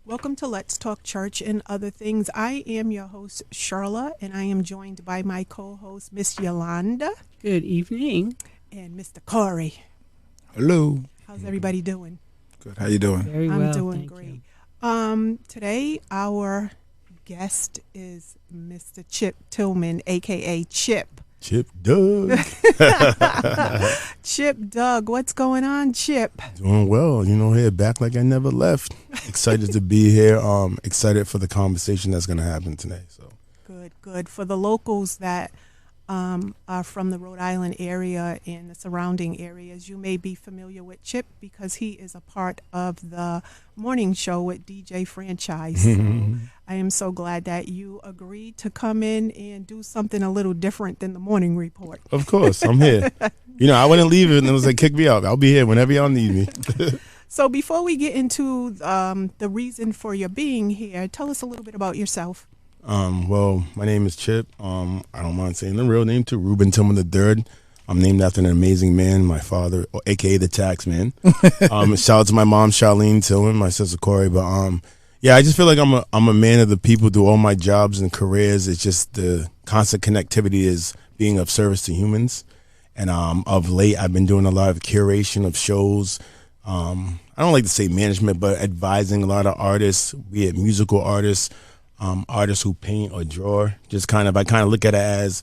Welcome to Let's Talk Church and Other Things. I am your host, Charla, and I am joined by my co-host, Miss Yolanda. Good evening. And Mr. Corey. Hello. How's everybody doing? Good. How you doing? Very well. I'm doing thank great. you. Today, our guest is Mr. Chip Tillman, a.k.a. Chip. Chip Doug. Chip Doug, what's going on, Chip? Doing well. Here back like I never left. Excited to be here. Excited for the conversation that's going to happen today. So Good. For the locals that are from the Rhode Island area and the surrounding areas, you may be familiar with Chip because he is a part of the morning show with DJ Franchise. So I am so glad that you agreed to come in and do something a little different than the morning report. of course, I'm here. I wouldn't leave it and it was like, kick me out. I'll be here whenever y'all need me. So before we get into the reason for your being here, tell us a little bit about yourself. Well, my name is Chip. I don't mind saying the real name too, Reuben Tillman III. I'm named after an amazing man, my father, aka the tax man. Shout out to my mom, Charlene Tillman, my sister Corey. But yeah, I just feel like I'm a man of the people through all my jobs and careers. It's just the constant connectivity is being of service to humans. And of late, I've been doing a lot of curation of shows. I don't like to say management, but advising a lot of artists, be it musical artists, artists who paint or draw. I kind of look at it as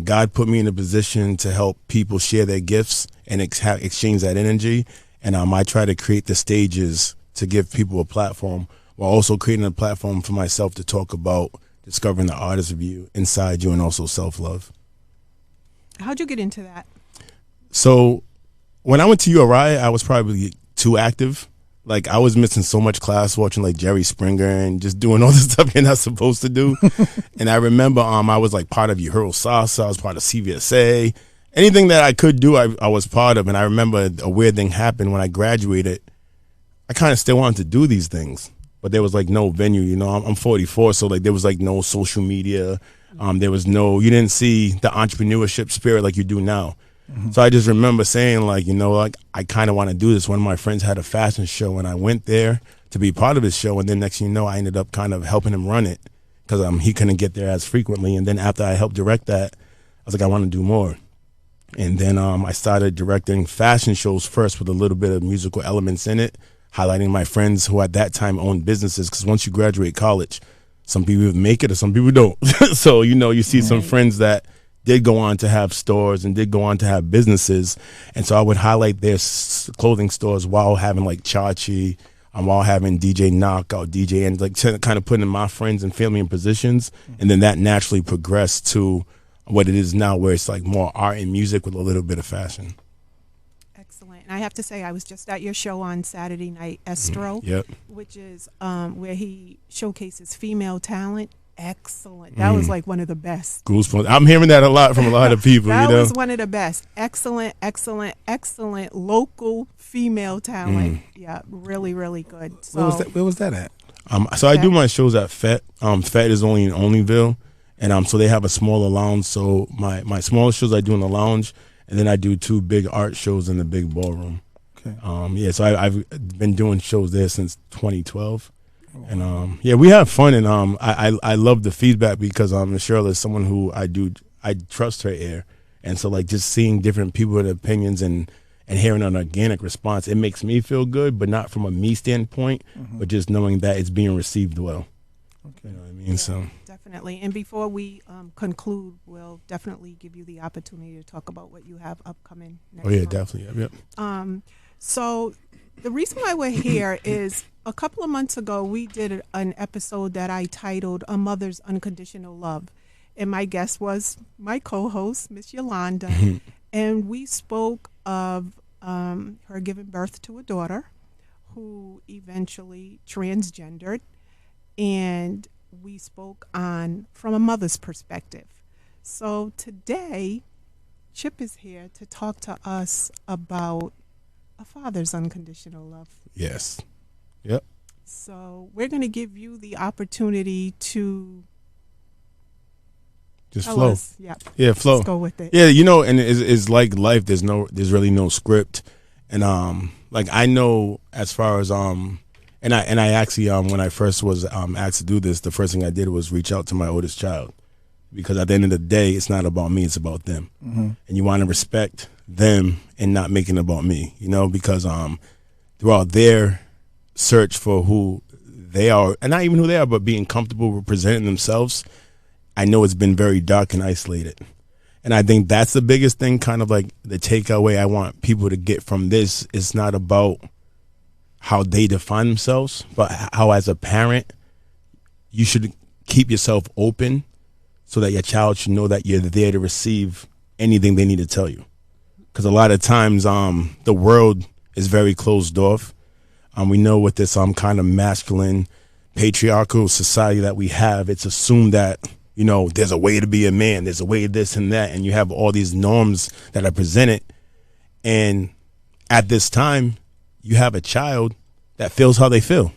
God put me in a position to help people share their gifts and exchange that energy. And I try to create the stages to give people a platform while also creating a platform for myself to talk about discovering the artist of you inside you and also self-love. How'd you get into that? So when I went to URI, I was probably too active. Like, I was missing so much class watching, like, Jerry Springer and just doing all the stuff you're not supposed to do. And I remember I was, like, part of Uhuru Salsa. I was part of CVSA. Anything that I could do, I was part of. And I remember a weird thing happened when I graduated. I kind of still wanted to do these things. But there was, like, no venue. I'm 44, so, like, there was, like, no social media. There was you didn't see the entrepreneurship spirit like you do now. So I just remember saying, like, I kind of want to do this. One of my friends had a fashion show, and I went there to be part of his show. And then next thing you know, I ended up kind of helping him run it because he couldn't get there as frequently. And then after I helped direct that, I was like, I want to do more. And then I started directing fashion shows first with a little bit of musical elements in it, highlighting my friends who at that time owned businesses. Because once you graduate college, some people make it or some people don't. So, you see some friends that did go on to have stores and did go on to have businesses. And so I would highlight their clothing stores while having like Chachi, while having DJ Knockout, DJ, and like kind of putting my friends and family in positions. And then that naturally progressed to what it is now, where it's like more art and music with a little bit of fashion. Excellent. And I have to say, I was just at your show on Saturday night, Estro, which is where he showcases female talent. Excellent. That was like one of the best. Goosebumps. I'm hearing that a lot from a lot of people. That was one of the best. Excellent local female talent. Yeah, really, really good. So, where was that at? So I do my shows at FET. FET is only in Onlyville, and so they have a smaller lounge. So my smaller shows I do in the lounge, and then I do 2 big art shows in the big ballroom. Okay. So I've been doing shows there since 2012. And we have fun, and I love the feedback because Cheryl is someone who I trust her air, and so like just seeing different people with opinions and hearing an organic response, it makes me feel good, but not from a me standpoint, but just knowing that it's being received well. Okay, you know what I mean? Yeah, so definitely. And before we conclude, we'll definitely give you the opportunity to talk about what you have upcoming next month. Definitely. Yep. So the reason why we're here is a couple of months ago, we did an episode that I titled A Mother's Unconditional Love. And my guest was my co-host, Miss Yolanda. And we spoke of her giving birth to a daughter who eventually transgendered. And we spoke from a mother's perspective. So today, Chip is here to talk to us about a father's unconditional love. Yes. Yep. So we're going to give you the opportunity to just flow. Us. Yeah. Yeah, flow. Let's go with it. Yeah, and it's like life. There's really no script, and like I know as far as and And I actually when I first was asked to do this, the first thing I did was reach out to my oldest child, because at the end of the day, it's not about me, it's about them. And you want to respect them and not make it about me, because throughout their search for who they are, and not even who they are, but being comfortable representing themselves, I know it's been very dark and isolated. And I think that's the biggest thing, kind of like the takeaway I want people to get from this. It's not about how they define themselves, but how as a parent, you should keep yourself open so that your child should know that you're there to receive anything they need to tell you. Because a lot of times the world is very closed off. We know with this kind of masculine, patriarchal society that we have, it's assumed that, there's a way to be a man, there's a way this and that, and you have all these norms that are presented. And at this time, you have a child that feels how they feel.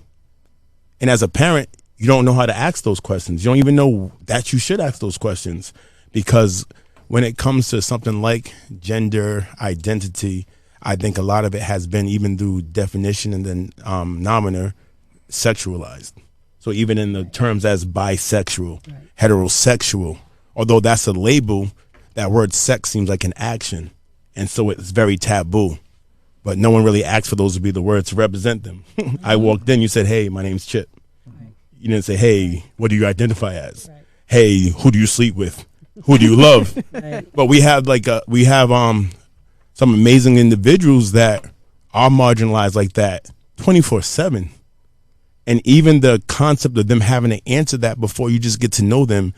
And as a parent, you don't know how to ask those questions. You don't even know that you should ask those questions, because when it comes to something like gender identity, I think a lot of it has been, even through definition and then nomenclature, sexualized. So even in the terms as bisexual, heterosexual, although that's a label, that word sex seems like an action. And so it's very taboo. But no one really asked for those to be the words to represent them. I walked in, you said, hey, my name's Chip. You didn't say, hey, what do you identify as? Hey, who do you sleep with? Who do you love? But we have some amazing individuals that are marginalized like that 24/7. And even the concept of them having to answer that before you just get to know them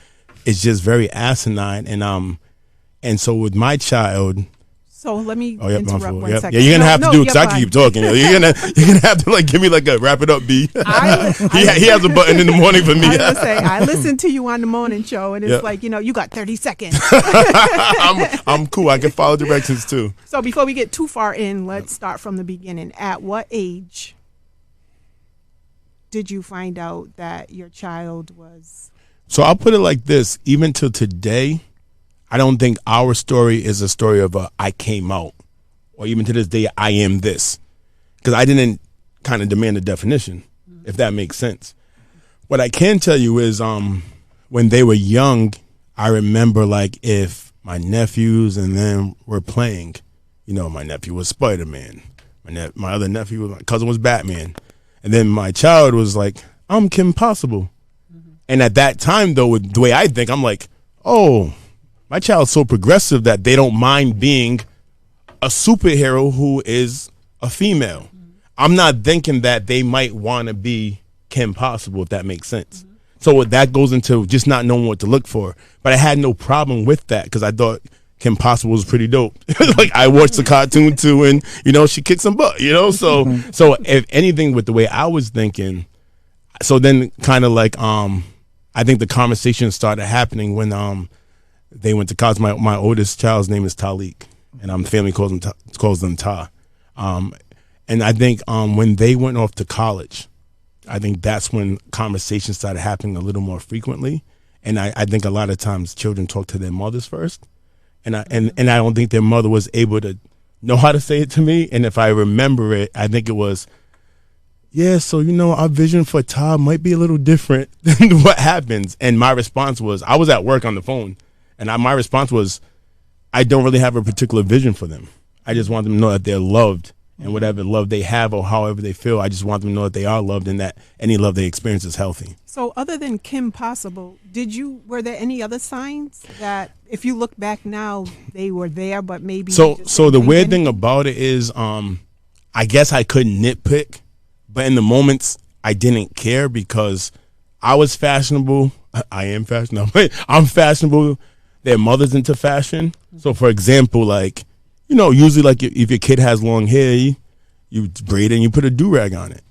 is just very asinine. And so with my child. So let me interrupt 1 second. Yeah, you're gonna have to do it, because I can keep talking. You're gonna have to give me a wrap it up, B. He has a button in the morning for me. I listen to you on the morning show, and it's you got 30 seconds. I'm cool. I can follow directions too. So before we get too far in, let's start from the beginning. At what age did you find out that your child was? So I'll put it like this: even till today, I don't think our story is a story of I came out, or even to this day, I am this. Because I didn't kind of demand a definition, if that makes sense. What I can tell you is when they were young, I remember if my nephews and them were playing, my nephew was Spider-Man. My other nephew, my cousin was Batman. And then my child was like, I'm Kim Possible. And at that time, though, with the way I think, I'm like, oh, my child's so progressive that they don't mind being a superhero who is a female. I'm not thinking that they might want to be Kim Possible, if that makes sense. So that goes into just not knowing what to look for. But I had no problem with that, because I thought Kim Possible was pretty dope. I watched the cartoon too, and she kicked some butt. So if anything, with the way I was thinking, so then kind of I think the conversation started happening when they went to college. My oldest child's name is Talik, and family calls them Ta. And I think when they went off to college, I think that's when conversations started happening a little more frequently. And I think a lot of times children talk to their mothers first. And I don't think their mother was able to know how to say it to me. And if I remember it, I think it was, so our vision for Ta might be a little different than what happens. And my response was, I was at work on the phone, and my response was, I don't really have a particular vision for them. I just want them to know that they're loved, and whatever love they have or however they feel, I just want them to know that they are loved and that any love they experience is healthy. So other than Kim Possible, were there any other signs that, if you look back now, they were there, but maybe? So the weird thing about it is, I guess I couldn't nitpick, but in the moments I didn't care, because I was fashionable. I am fashionable. I'm fashionable. Their mother's into fashion. So for example, usually if your kid has long hair, you braid it and you put a do-rag on it.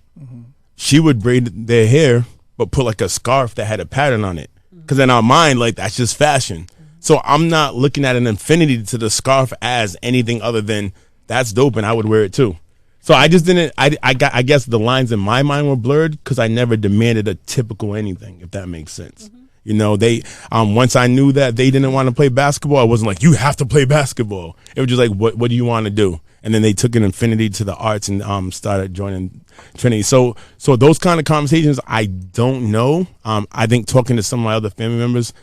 She would braid their hair, but put a scarf that had a pattern on it. Because in our mind, that's just fashion. So I'm not looking at an infinity to the scarf as anything other than that's dope and I would wear it too. So I just didn't, I guess the lines in my mind were blurred, because I never demanded a typical anything, if that makes sense. They once I knew that they didn't want to play basketball, I wasn't like, you have to play basketball. It was just like, what do you want to do? and then they took an affinity to the arts and started joining Trinity. So those kind of conversations, I don't know. I think talking to some of my other family members,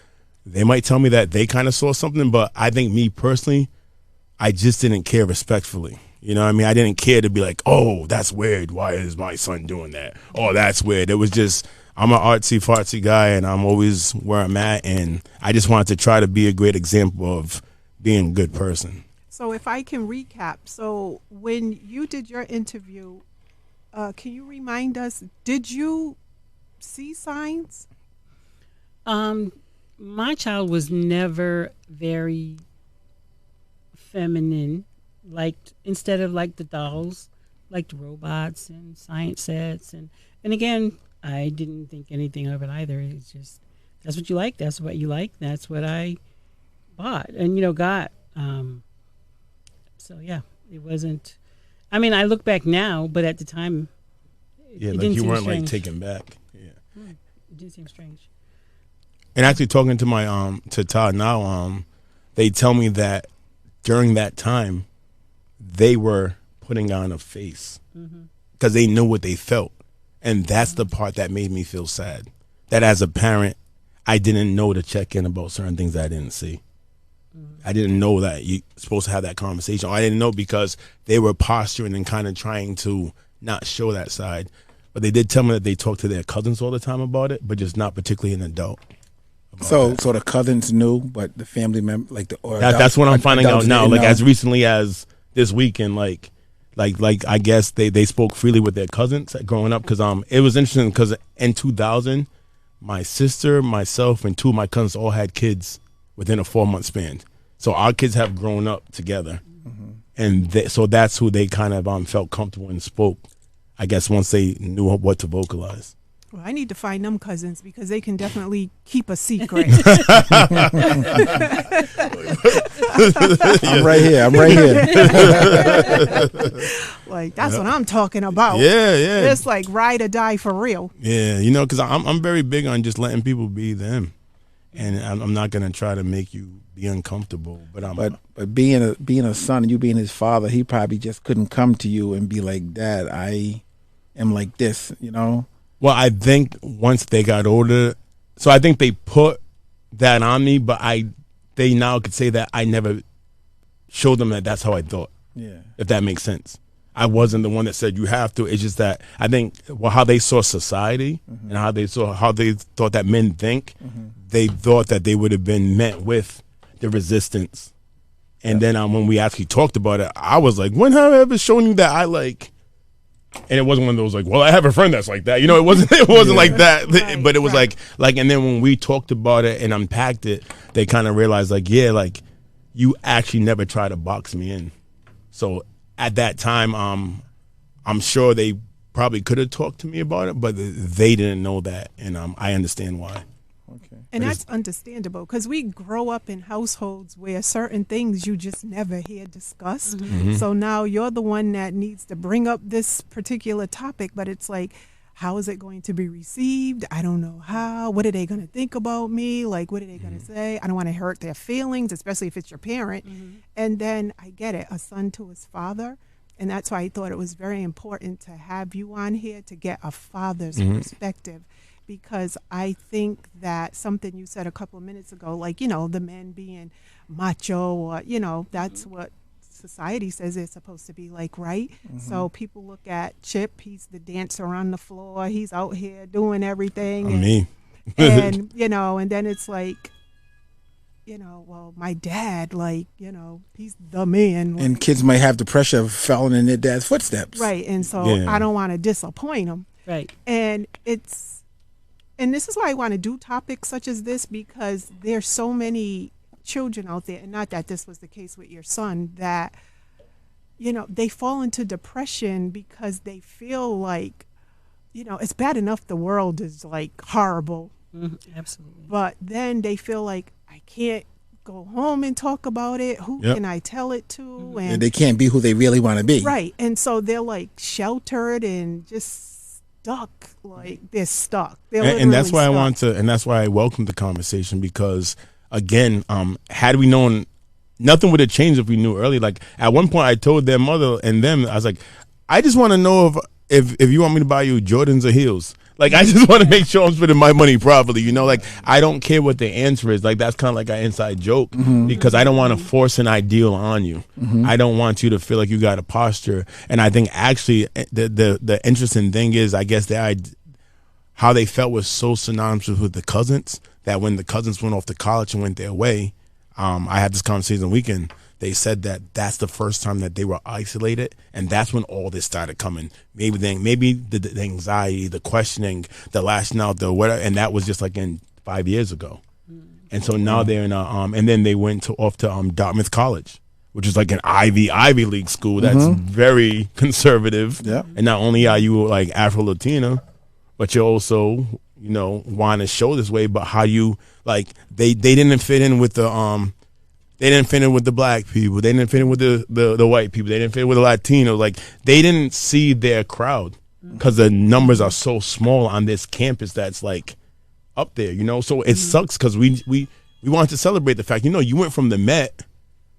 they might tell me that they kind of saw something, but I think me personally, I just didn't care respectfully. You know what I mean? I didn't care to be like, oh, that's weird. Why is my son doing that? Oh, that's weird. It was just, I'm an artsy-fartsy guy, and I'm always where I'm at, and I just wanted to try to be a great example of being a good person. So if I can recap, so when you did your interview, can you remind us, did you see signs? My child was never very feminine. Instead of like the dolls, like the robots and science sets, and again, I didn't think anything of it either. It's just, that's what you like. That's what you like. That's what I bought and got. So yeah, it wasn't. I mean, I look back now, but at the time, it Like didn't you seem weren't strange. like taken back. Yeah. It didn't seem strange. And actually talking to my to Todd now, they tell me that during that time, they were putting on a face because they knew what they felt, and that's the part that made me feel sad. That as a parent, I didn't know to check in about certain things that I didn't see. I didn't know that you're supposed to have that conversation. I didn't know because they were posturing and kind of trying to not show that side. But they did tell me that they talk to their cousins all the time about it, but just not particularly an adult. So the cousins knew, but the family member, that's what I'm finding out now. Like know. as recently as this weekend, like I guess they spoke freely with their cousins growing up, because it was interesting because in 2000, my sister, myself, and two of my cousins all had kids within a 4-month span. So our kids have grown up together, and so that's who they kind of felt comfortable and spoke, I guess, once they knew what to vocalize. Well, I need to find them cousins because they can definitely keep a secret. I'm right here. Like, that's what I'm talking about. Yeah. It's like ride or die for real. Yeah, because I'm very big on just letting people be them, and I'm not gonna try to make you be uncomfortable. But being a son, and you being his father, he probably just couldn't come to you and be like, "Dad, I am like this," Well, I think once they got older, so I think they put that on me, but they now could say that I never showed them that that's how I thought. Yeah. If that makes sense. I wasn't the one that said you have to. It's just that I think how they saw society and how they thought that men think, they thought that they would have been met with the resistance. And then when we actually talked about it, I was like, when have I ever shown you that I like? And it wasn't one of those like, well, I have a friend that's like that. It wasn't like that. Right, but it was like, and then when we talked about it and unpacked it, they kind of realized like, yeah, like you actually never tried to box me in. So at that time, I'm sure they probably could have talked to me about it, but they didn't know that. And I understand why. Okay. And that's understandable because we grow up in households where certain things you just never hear discussed. So now you're the one that needs to bring up this particular topic, but it's like, how is it going to be received? I don't know how. What are they going to think about me? Like, what are they going to say? I don't want to hurt their feelings, especially if it's your parent. And then I get it, a son to his father. And that's why I thought it was very important to have you on here to get a father's perspective. Because I think that something you said a couple of minutes ago, like, the men being macho or, that's what society says it's supposed to be like, right? So people look at Chip, he's the dancer on the floor, he's out here doing everything. Me. And, and then it's like, well, my dad, like, he's the man. And kids might have the pressure of following in their dad's footsteps. Right. And so I don't want to disappoint them. Right. And this is why I want to do topics such as this, because there's so many children out there, and not that this was the case with your son, that, they fall into depression because they feel like, it's bad enough the world is like horrible. Absolutely. But then they feel like, I can't go home and talk about it. Who can I tell it to? And they can't be who they really want to be. Right. And so they're like sheltered and just stuck, like they're stuck. And that's why stuck. and that's why I welcome the conversation, because again, had we known nothing would have changed if we knew early. Like at one point, I told their mother and them, I was like, I just want to know if you want me to buy you Jordans or heels. Like I just want to make sure I'm spending my money properly. You know, like I don't care what the answer is. Like that's kind of like an inside joke because I don't want to force an ideal on you. I don't want you to feel like you got a posture. And I think actually the interesting thing is, I guess how they felt was so synonymous with the cousins that when the cousins went off to college and went their way, I had this conversation weekend. They said that that's the first time that they were isolated, and that's when all this started coming. Maybe the anxiety, the questioning, the lashing out, the whatever, and that was just like in 5 years ago. And so now they're in and then they went off to Dartmouth College, which is like an Ivy League school that's very conservative. Yeah. And not only are you like Afro-Latina, but you're also, you know, want to show this way, but how you like they didn't fit in with the they didn't fit in with the black people. They didn't fit in with the white people. They didn't fit in with the Latinos. Like they didn't see their crowd because the numbers are so small on this campus that's like up there, you know. So it sucks because we wanted to celebrate the fact, you know, you went from the Met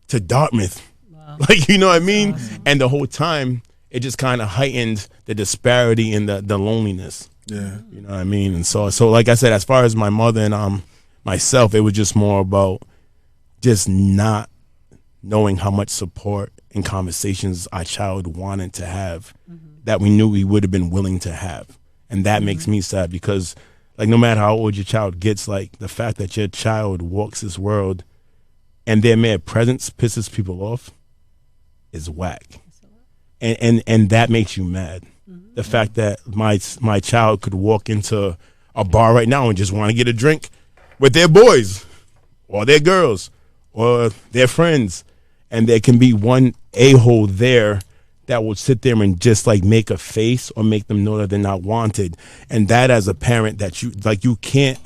to Dartmouth, like, you know what I mean. Awesome. And the whole time it just kind of heightened the disparity and the loneliness. Yeah, you know what I mean. And so like I said, as far as my mother and myself, it was just more about just not knowing how much support and conversations our child wanted to have that we knew we would have been willing to have. And that makes me sad because, like, no matter how old your child gets, like, the fact that your child walks this world and their mere presence pisses people off is whack. And that makes you mad. The fact that my child could walk into a bar right now and just want to get a drink with their boys or their girls or their friends, and there can be one a-hole there that will sit there and just like make a face or make them know that they're not wanted. And that, as a parent, that you can't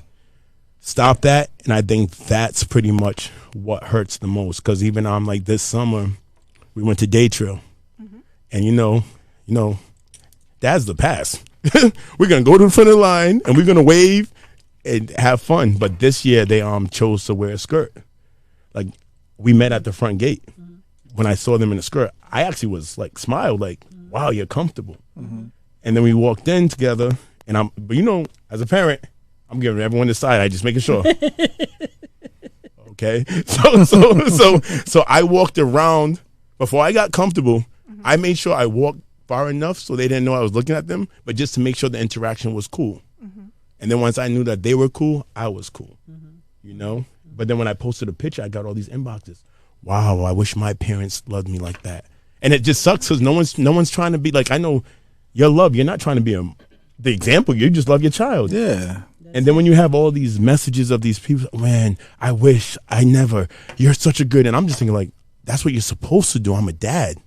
stop that. And I think that's pretty much what hurts the most. Because even like this summer, we went to Day Trail, and you know, that's the past. We're gonna go to the front of the line and we're gonna wave and have fun. But this year they chose to wear a skirt. Like, we met at the front gate. When I saw them in a skirt, I actually was like, smiled, like, wow, you're comfortable. And then we walked in together, and but you know, as a parent, I'm giving everyone the side. I just making sure. Okay, so I walked around before I got comfortable. I made sure I walked far enough so they didn't know I was looking at them, but just to make sure the interaction was cool. And then once I knew that they were cool, I was cool. You know. But then when I posted a picture, I got all these inboxes. Wow, I wish my parents loved me like that. And it just sucks because no one's trying to be like, I know your love. You're not trying to be the example. You just love your child. Yeah. And then when you have all these messages of these people, man, I wish I never. You're such a good. And I'm just thinking like, that's what you're supposed to do. I'm a dad.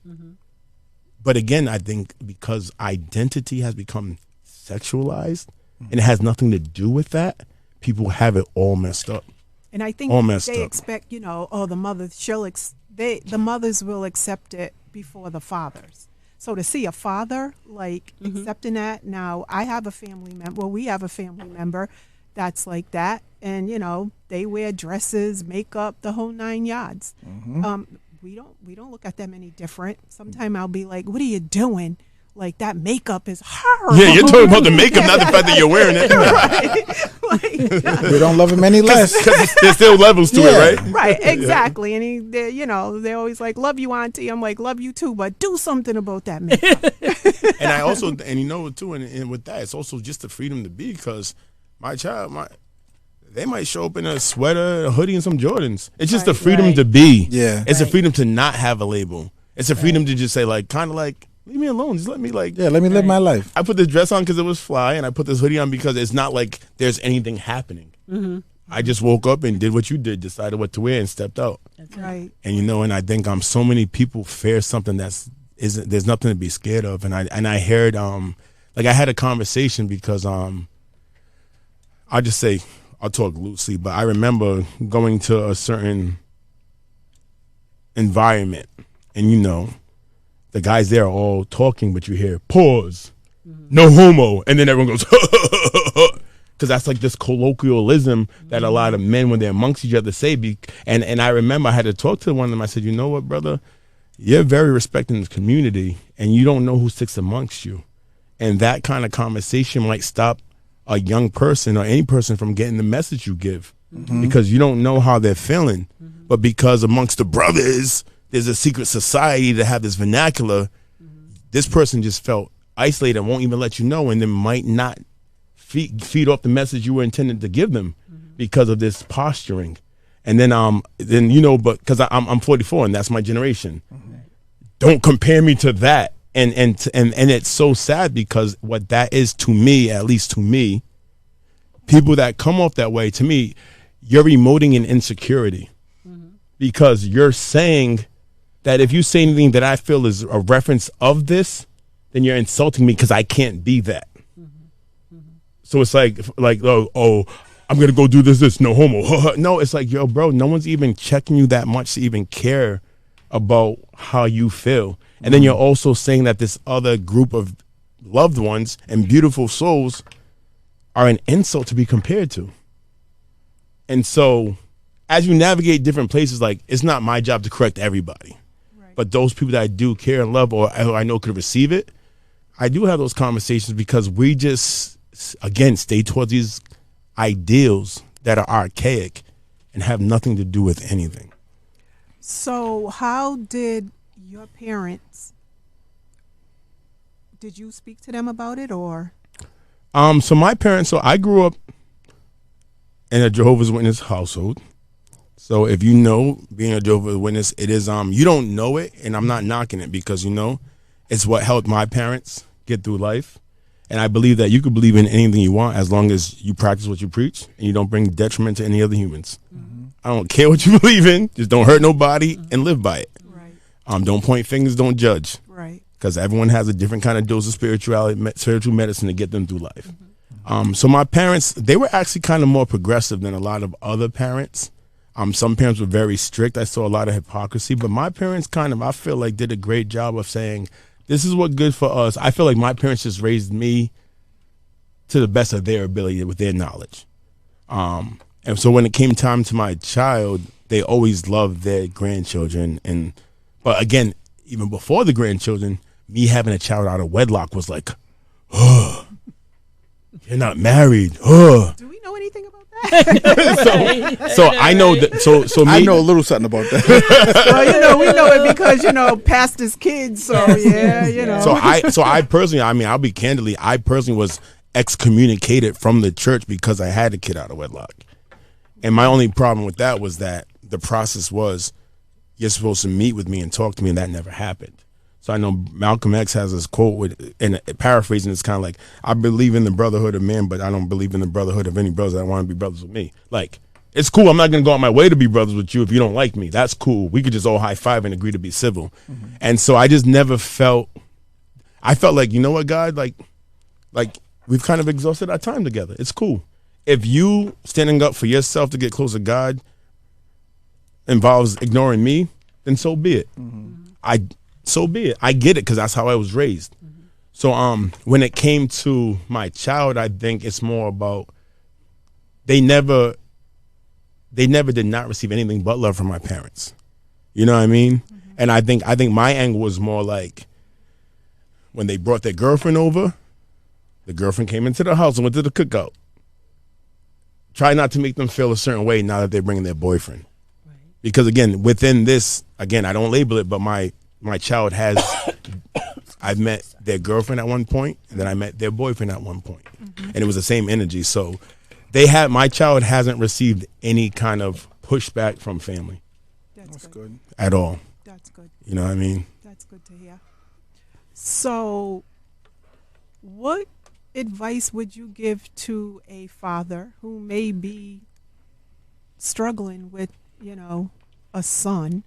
But again, I think because identity has become sexualized and it has nothing to do with that, people have it all messed up. And I think they expect, you know, the mothers, the mothers will accept it before the fathers. So to see a father, like, accepting that, now I have a family member, well, we have a family member that's like that. And, you know, they wear dresses, makeup, the whole 9 yards. We don't look at them any different. Sometimes I'll be like, what are you doing? Like, that makeup is horrible. Yeah, you're talking about the makeup, not the fact that you're wearing it. Like, we don't love him any less. Because there's still levels to it, right? Right, exactly. And they're always like, love you, auntie. I'm like, love you too, but do something about that makeup. And I also, and you know, too, and with that, it's also just the freedom to be, because my child, they might show up in a sweater, a hoodie, and some Jordans. It's just the freedom to be. Yeah. It's a freedom to not have a label. It's a freedom to just say, like, kind of like, leave me alone. Just let me let me live my life. I put this dress on because it was fly, and I put this hoodie on because it's not like there's anything happening. I just woke up and did what you did, decided what to wear, and stepped out. That's right. And you know, and I think so many people fear something there's nothing to be scared of. And I heard like I had a conversation because I'll just say, I'll talk loosely, but I remember going to a certain environment, and you know, the guys there are all talking, but you hear pause, no homo, and then everyone goes, because because that's like this colloquialism that a lot of men, when they're amongst each other, say. And I remember I had to talk to one of them. I said, you know what, brother? You're very respected in the community, and you don't know who sits amongst you. And that kind of conversation might stop a young person or any person from getting the message you give, because you don't know how they're feeling. But because amongst the brothers, there's a secret society to have this vernacular, this person just felt isolated and won't even let you know, and then might not feed off the message you were intended to give them because of this posturing. And then you know, but because I'm 44 and that's my generation, don't compare me to that. And it's so sad, because what that is to me, at least to me, people that come off that way, to me, you're emoting in insecurity, because you're saying that if you say anything that I feel is a reference of this, then you're insulting me because I can't be that. So it's like oh, I'm gonna go do this, no homo. No, it's like, yo, bro, no one's even checking you that much to even care about how you feel. And then you're also saying that this other group of loved ones and beautiful souls are an insult to be compared to. And so as you navigate different places, like, it's not my job to correct everybody. Right. But those people that I do care and love, or I know could receive it, I do have those conversations, because we just, again, stay towards these ideals that are archaic and have nothing to do with anything. So how did your parents, did you speak to them about it, or? So my parents, so I grew up in a Jehovah's Witness household. So if you know, being a Jehovah's Witness, it is, you don't know it, and I'm not knocking it, because, you know, it's what helped my parents get through life. And I believe that you could believe in anything you want as long as you practice what you preach and you don't bring detriment to any other humans. I don't care what you believe in, just don't hurt nobody and live by it. Right. Don't point fingers, don't judge. Right. Because everyone has a different kind of dose of spiritual medicine to get them through life. So my parents, they were actually kind of more progressive than a lot of other parents. Some parents were very strict. I saw a lot of hypocrisy, but my parents kind of, I feel like, did a great job of saying, this is what's good for us. I feel like my parents just raised me to the best of their ability with their knowledge. And so when it came time to my child, they always loved their grandchildren. But again, even before the grandchildren, me having a child out of wedlock was like, oh, you're not married. Oh. Do we know anything about that? so I know that. So me, I know a little something about that. Well, you know, we know it because, you know, pastor's kids. So yeah, you know. So I personally, I mean, I'll be candidly, I personally was excommunicated from the church because I had a kid out of wedlock. And my only problem with that was that the process was, you're supposed to meet with me and talk to me, and that never happened. So I know Malcolm X has this quote with, and paraphrasing, it's kind of like, I believe in the brotherhood of man, but I don't believe in the brotherhood of any brothers that want to be brothers with me. Like, it's cool. I'm not going to go out my way to be brothers with you if you don't like me. That's cool. We could just all high five and agree to be civil. And so I just never felt, I felt like, you know what, God, like we've kind of exhausted our time together. It's cool. If you standing up for yourself to get close to God involves ignoring me, then so be it. So be it. I get it, because that's how I was raised. So when it came to my child, I think it's more about they never did not receive anything but love from my parents. You know what I mean? And I think my angle was more like, when they brought their girlfriend over, the girlfriend came into the house and went to the cookout. Try not to make them feel a certain way now that they're bringing their boyfriend. Right. Because again, within this, again, I don't label it, but my child has, I've met their girlfriend at one point, and then I met their boyfriend at one point. And it was the same energy. So my child hasn't received any kind of pushback from family. That's good. At all. That's good. You know what I mean? That's good to hear. So what advice would you give to a father who may be struggling with, you know, a son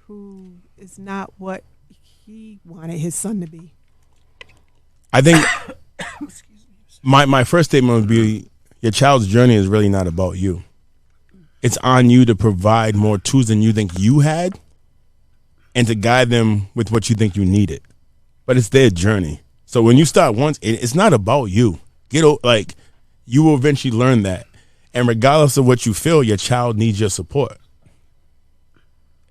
who is not what he wanted his son to be? I think my first statement would be, your child's journey is really not about you. It's on you to provide more tools than you think you had and to guide them with what you think you needed. But it's their journey. So when you start once, it's not about you. you will eventually learn that. And regardless of what you feel, your child needs your support.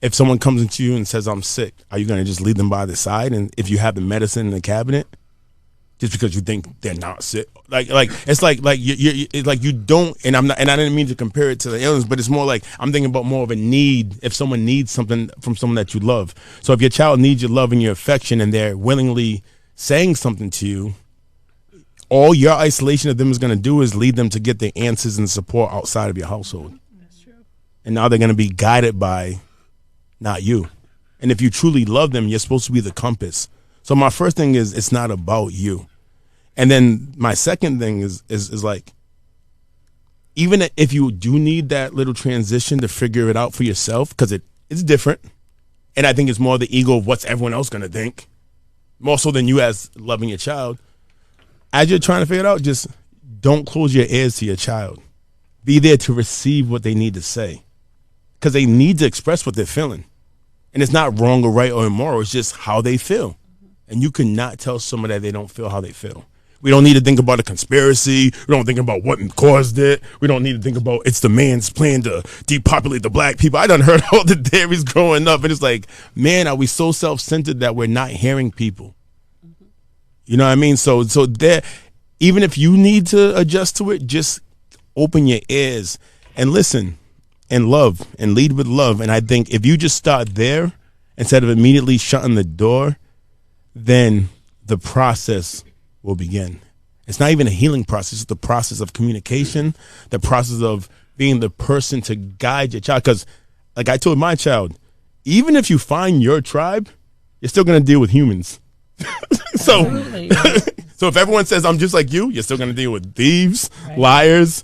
If someone comes into you and says, I'm sick, are you going to just leave them by the side? And if you have the medicine in the cabinet, just because you think they're not sick, like it's like it's like you don't. And I'm not, and I didn't mean to compare it to the illness, but it's more like I'm thinking about more of a need. If someone needs something from someone that you love, so if your child needs your love and your affection, and they're willingly saying something to you, all your isolation of them is going to do is lead them to get the answers and support outside of your household. That's true. And now they're going to be guided by not you. And if you truly love them, you're supposed to be the compass. So my first thing is it's not about you. And then my second thing is like, even if you do need that little transition to figure it out for yourself, because it's different. And I think it's more the ego of what's everyone else going to think, more so than you as loving your child. As you're trying to figure it out, just don't close your ears to your child. Be there to receive what they need to say, because they need to express what they're feeling. And it's not wrong or right or immoral. It's just how they feel. And you cannot tell someone that they don't feel how they feel. We don't need to think about a conspiracy. We don't think about what caused it. We don't need to think about it's the man's plan to depopulate the black people. I done heard all the theories growing up, and it's like, man, are we so self-centered that we're not hearing people? You know what I mean? So there, even if you need to adjust to it, just open your ears and listen and love and lead with love. And I think if you just start there instead of immediately shutting the door, then the process will begin. It's not even a healing process. It's the process of communication, the process of being the person to guide your child. Because like I told my child, even if you find your tribe, you're still going to deal with humans. So if everyone says I'm just like you're still going to deal with thieves, liars,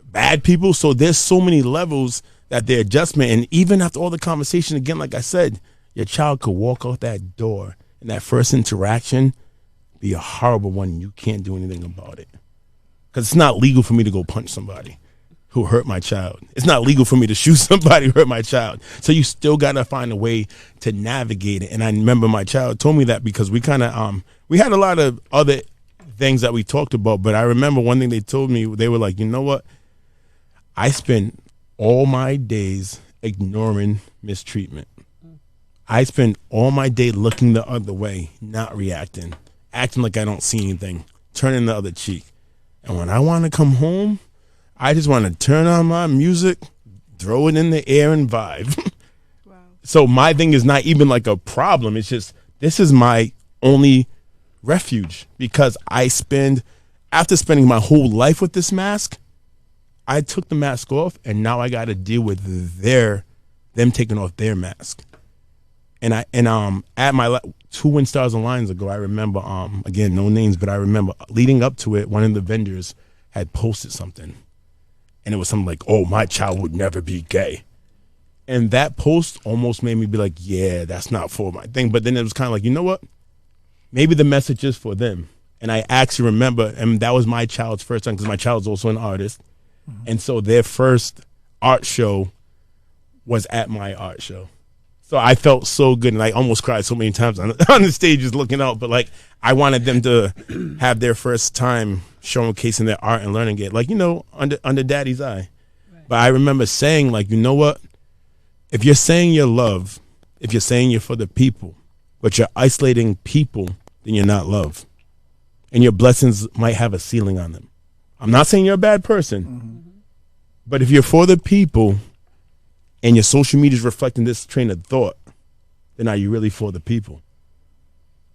bad people. So there's so many levels that the adjustment, and even after all the conversation, again, like I said, your child could walk out that door and that first interaction be a horrible one. You can't do anything about it, because it's not legal for me to go punch somebody who hurt my child. It's not legal for me to shoot somebody who hurt my child. So you still got to find a way to navigate it. And I remember my child told me that, because we kind of we had a lot of other things that we talked about, but I remember one thing they told me. They were like, you know what? I spent all my days ignoring mistreatment. I spent all my day looking the other way, not reacting, acting like I don't see anything, turning the other cheek. And when I want to come home, I just want to turn on my music, throw it in the air, and vibe. Wow. So my thing is not even like a problem. It's just, this is my only refuge, because after spending my whole life with this mask, I took the mask off, and now I got to deal with them taking off their mask. And at my 2 Win Stars and Lions ago, I remember, again, no names, but I remember leading up to it, one of the vendors had posted something. And it was something like, oh, my child would never be gay. And that post almost made me be like, yeah, that's not for my thing. But then it was kind of like, you know what? Maybe the message is for them. And I actually remember, and that was my child's first time, because my child's also an artist. Mm-hmm. And so their first art show was at my art show. So I felt so good, and I almost cried so many times on the stage just looking out. But like, I wanted them to have their first time showcasing their art and learning it, like, you know, under Daddy's eye. Right. But I remember saying, like, you know what? If you're saying your love, if you're saying you're for the people, but you're isolating people, then you're not love. And your blessings might have a ceiling on them. I'm not saying you're a bad person, but if you're for the people and your social media is reflecting this train of thought, then are you really for the people?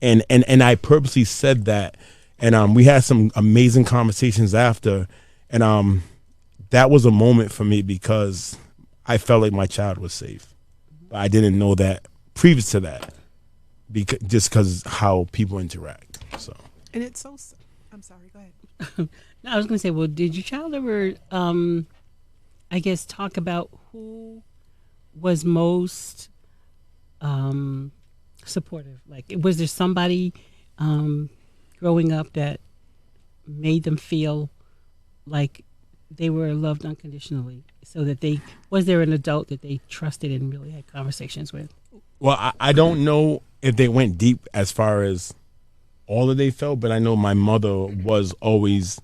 And I purposely said that, and we had some amazing conversations after, and that was a moment for me, because I felt like my child was safe, but I didn't know that previous to that, because how people interact. So, and it's so. I'm sorry. Go ahead. No, I was going to say, well, did your child ever, I guess, talk about who was most supportive? Like, was there somebody growing up that made them feel like they were loved unconditionally, so that was there an adult that they trusted and really had conversations with? Well, I don't know if they went deep as far as all that they felt, but I know my mother was always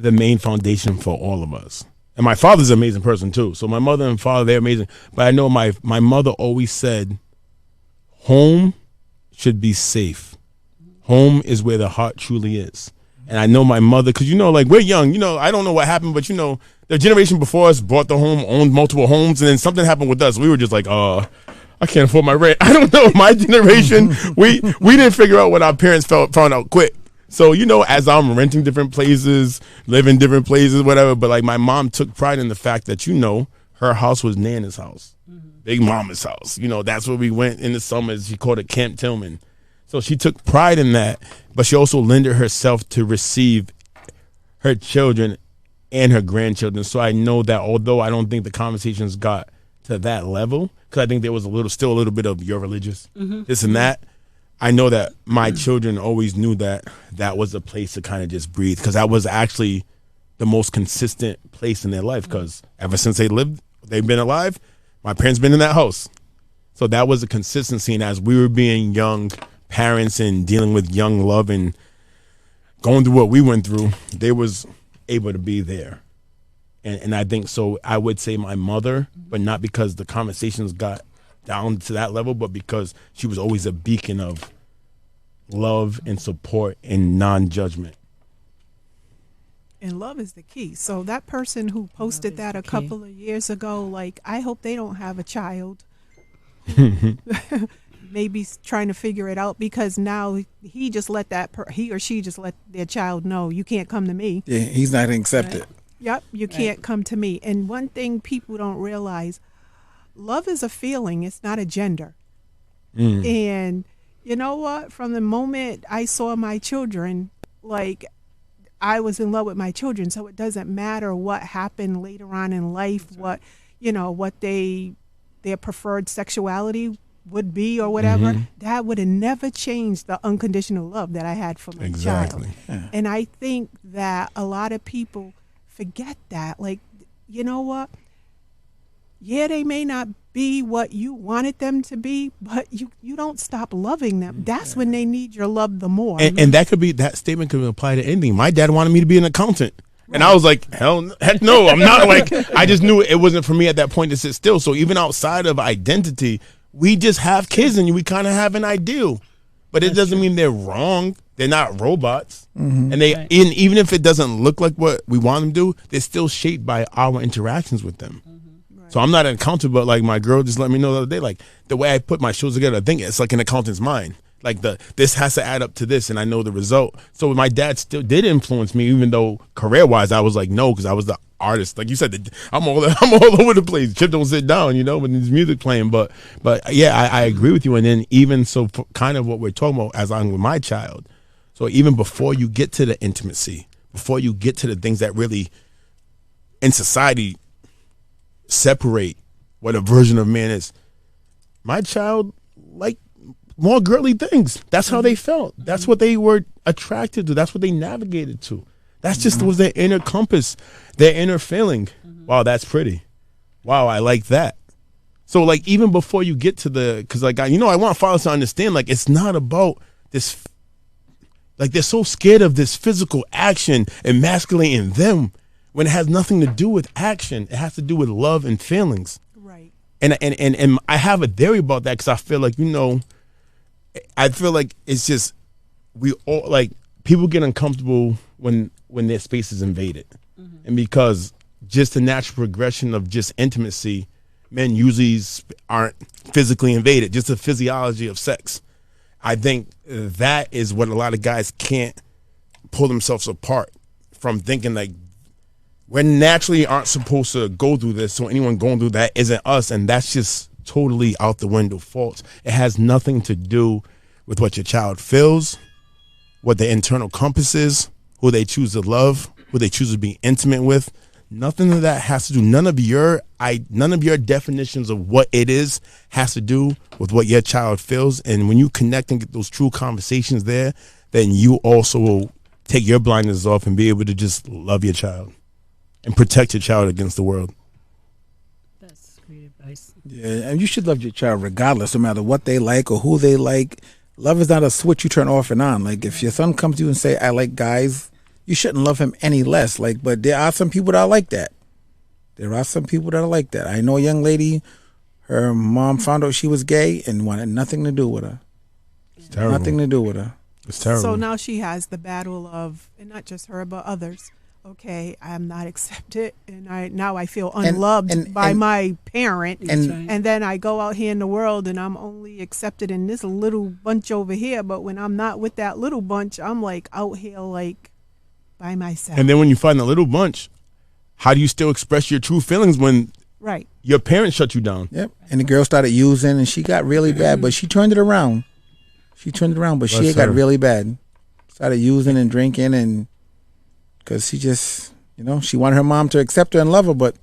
the main foundation for all of us. And my father's an amazing person too. So my mother and father, they're amazing. But I know my mother always said, home should be safe. Home is where the heart truly is. And I know my mother, because, like, we're young. I don't know what happened, but, the generation before us bought the home, owned multiple homes, and then something happened with us. We were just like, I can't afford my rent. I don't know. My generation, we didn't figure out what our parents found out quick. So, as I'm renting different places, living different places, whatever, but, like, my mom took pride in the fact that, her house was Nana's house, Big Mama's house. That's where we went in the summers. She called it Camp Tillman. So she took pride in that, but she also lended herself to receive her children and her grandchildren. So I know that although I don't think the conversations got to that level, because I think there was still a little bit of you're religious, this and that, I know that my children always knew that was a place to kind of just breathe, because that was actually the most consistent place in their life, because ever since they've been alive, my parents been in that house. So that was a consistency, and as we were being young parents and dealing with young love and going through what we went through, they was able to be there. And I think so I would say my mother, but not because the conversations got down to that level, but because she was always a beacon of love and support and non-judgment. And love is the key. So that person who posted that a couple of years ago, like, I hope they don't have a child. Maybe trying to figure it out, because now he just let he or she just let their child know, you can't come to me. Yeah, he's not going to accept it. Yep, you can't come to me. And one thing people don't realize, love is a feeling. It's not a gender. And you know what? From the moment I saw my children, like, I was in love with my children. So it doesn't matter what happened later on in life, what their preferred sexuality would be or whatever. That would have never changed the unconditional love that I had for my child. Yeah. And I think that a lot of people forget that. Like, you know what? Yeah, they may not be what you wanted them to be, but you don't stop loving them. That's when they need your love the more. And that statement could apply to anything. My dad wanted me to be an accountant. And I was like, heck no, I'm not. Like, I just knew it wasn't for me at that point to sit still. So even outside of identity, we just have kids and we kind of have an ideal. But it doesn't mean they're wrong. They're not robots. And even if it doesn't look like what we want them to do, they're still shaped by our interactions with them. So I'm not an accountant, but like my girl just let me know the other day, like the way I put my shows together, I think it's like an accountant's mind. Like this has to add up to this, and I know the result. So my dad still did influence me, even though career-wise I was like no, because I was the artist. Like you said, I'm all over the place. Chip don't sit down, when there's music playing. But yeah, I agree with you. And then even so, kind of what we're talking about as I'm with my child. So even before you get to the intimacy, before you get to the things that really in society separate what a version of man is, my child like more girly things. That's how they felt. That's what they were attracted to. That's what they navigated to. That's just was their inner compass, their inner feeling. Wow, that's pretty. Wow, I like that. So like even before you get to because like I want fathers to understand, like it's not about this. Like they're so scared of this physical action emasculating them when it has nothing to do with action. It has to do with love and feelings. Right. And I have a theory about that because I feel like I feel like it's just we all like people get uncomfortable when their space is invaded, and because just the natural progression of just intimacy, men usually aren't physically invaded. Just the physiology of sex. I think that is what a lot of guys can't pull themselves apart from, thinking like we naturally aren't supposed to go through this, so anyone going through that isn't us, and that's just totally out the window false. It has nothing to do with what your child feels, what their internal compass is, who they choose to love, who they choose to be intimate with. Nothing of that has to do. None of your definitions of what it is has to do with what your child feels. And when you connect and get those true conversations there, then you also will take your blindness off and be able to just love your child and protect your child against the world. That's great advice. Yeah, and you should love your child regardless, no matter what they like or who they like. Love is not a switch you turn off and on. Like if your son comes to you and say, "I like guys," you shouldn't love him any less. Like, but there are some people that are like that. There are some people that are like that. I know a young lady, her mom found out she was gay and wanted nothing to do with her. It's terrible. Nothing to do with her. It's terrible. So now she has the battle of, and not just her, but others. Okay, I am not accepted, and I feel unloved by my parent, and then I go out here in the world, and I'm only accepted in this little bunch over here. But when I'm not with that little bunch, I'm like out here like by myself. And then when you find a little bunch, how do you still express your true feelings when right your parents shut you down? Yep. And the girl started using, and she got really bad, but she turned it around. But she got really bad. Started using and drinking, and because she just, she wanted her mom to accept her and love her, but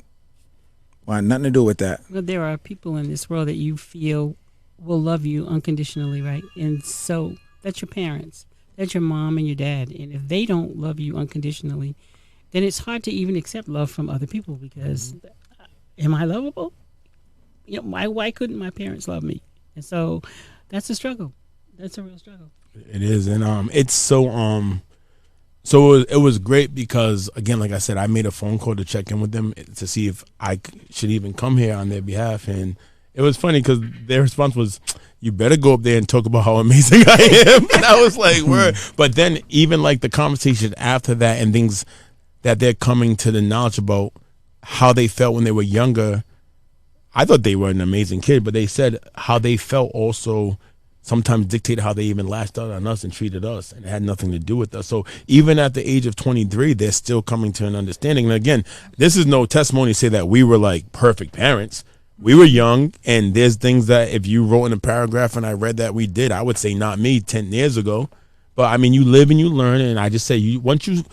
wanted nothing to do with that. Well, there are people in this world that you feel will love you unconditionally, right? And so that's your parents. That's your mom and your dad. And if they don't love you unconditionally, then it's hard to even accept love from other people because am I lovable? Why couldn't my parents love me? And so that's a struggle. That's a real struggle. It is, and it's so it was great because, again, like I said, I made a phone call to check in with them to see if I should even come here on their behalf, and it was funny because their response was, "You better go up there and talk about how amazing I am." And I was like, "Word!" But then even like the conversation after that and things that they're coming to the knowledge about how they felt when they were younger, I thought they were an amazing kid, but they said how they felt also sometimes dictated how they even lashed out on us and treated us, and it had nothing to do with us. So even at the age of 23, they're still coming to an understanding. And again, this is no testimony to say that we were like perfect parents. We were young, and there's things that if you wrote in a paragraph and I read that we did, I would say not me 10 years ago. But I mean, you live and you learn, and I just say once you